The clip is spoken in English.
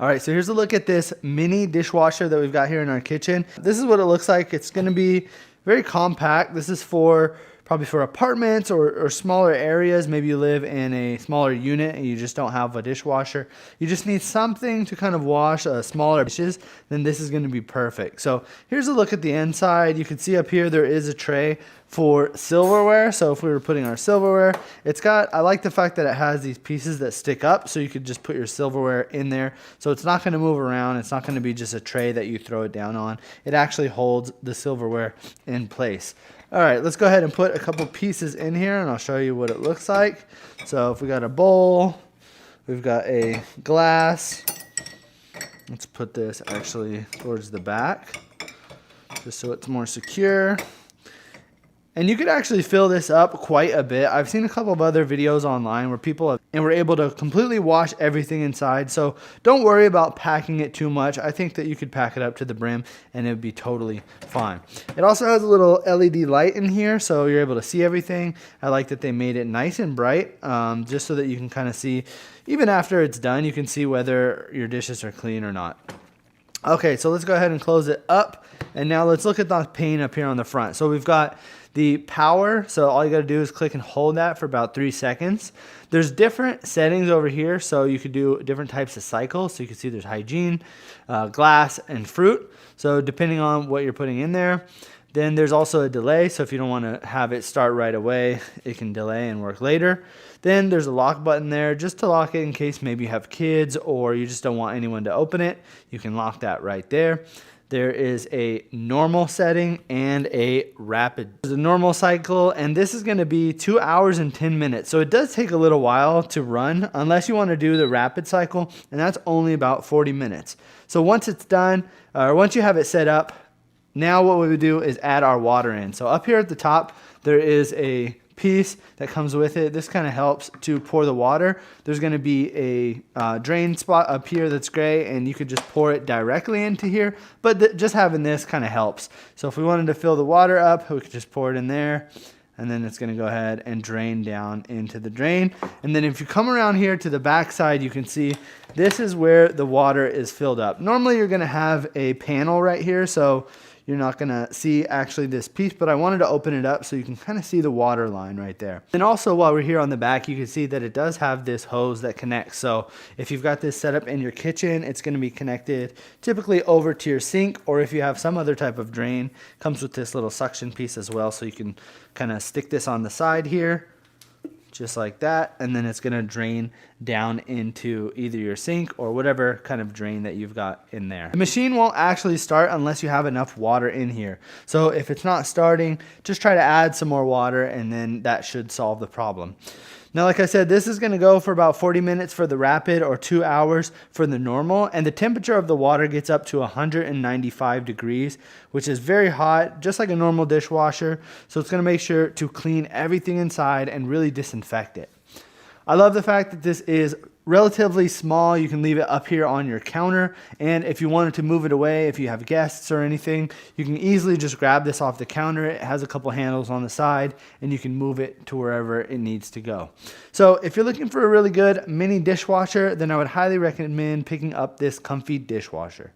All right, so here's a look at this mini dishwasher that we've got here in our kitchen. This is what it looks like. It's gonna be very compact. This is for probably for apartments or smaller areas. Maybe you live in a smaller unit and you just don't have a dishwasher. You just need something to kind of wash smaller dishes, then this is gonna be perfect. So here's a look at the inside. You can see up here there is a tray for silverware. So if we were putting our silverware, I like the fact that it has these pieces that stick up so you could just put your silverware in there. So it's not gonna move around. It's not gonna be just a tray that you throw it down on. It actually holds the silverware in place. All right, let's go ahead and put a couple pieces in here and I'll show you what it looks like. So if we got a bowl, we've got a glass. Let's put this actually towards the back just so it's more secure. And you could actually fill this up quite a bit. I've seen a couple of other videos online where people were able to completely wash everything inside. So don't worry about packing it too much. I think that you could pack it up to the brim and it would be totally fine. It also has a little LED light in here so you're able to see everything. I like that they made it nice and bright just so that you can kind of see, even after it's done, you can see whether your dishes are clean or not. Okay, so let's go ahead and close it up. And now let's look at the pane up here on the front. So we've got the power. So all you got to do is click and hold that for about 3 seconds. There's different settings over here. So you could do different types of cycles. So you can see there's hygiene, glass, and fruit. So depending on what you're putting in there. Then there's also a delay. So if you don't want to have it start right away, it can delay and work later. Then there's a lock button there just to lock it in case maybe you have kids or you just don't want anyone to open it. You can lock that right there. There is a normal setting and a rapid. There's a normal cycle, and this is gonna be 2 hours and 10 minutes. So it does take a little while to run unless you wanna do the rapid cycle, and that's only about 40 minutes. So once it's done, or once you have it set up, now what we would do is add our water in. So up here at the top, there is a piece that comes with it. This kind of helps to pour the water. There's going to be a drain spot up here that's gray, and you could just pour it directly into here, but just having this kind of helps. So if we wanted to fill the water up, we could just pour it in there, and then it's going to go ahead and drain down into the drain. And then if you come around here to the back side, you can see this is where the water is filled up. Normally you're going to have a panel right here, so you're not gonna see actually this piece, but I wanted to open it up so you can kind of see the water line right there. And also while we're here on the back, you can see that it does have this hose that connects. So if you've got this set up in your kitchen, it's gonna be connected typically over to your sink, or if you have some other type of drain, comes with this little suction piece as well. So you can kind of stick this on the side here, just like that, and then it's gonna drain down into either your sink or whatever kind of drain that you've got in there. The machine won't actually start unless you have enough water in here. So if it's not starting, just try to add some more water and then that should solve the problem. Now, like I said, this is gonna go for about 40 minutes for the rapid or 2 hours for the normal, and the temperature of the water gets up to 195 degrees, which is very hot, just like a normal dishwasher. So it's gonna make sure to clean everything inside and really disinfect it. I love the fact that this is relatively small. You can leave it up here on your counter, and if you wanted to move it away, if you have guests or anything, you can easily just grab this off the counter. It has a couple handles on the side and you can move it to wherever it needs to go. So if you're looking for a really good mini dishwasher, then I would highly recommend picking up this COMFEE dishwasher.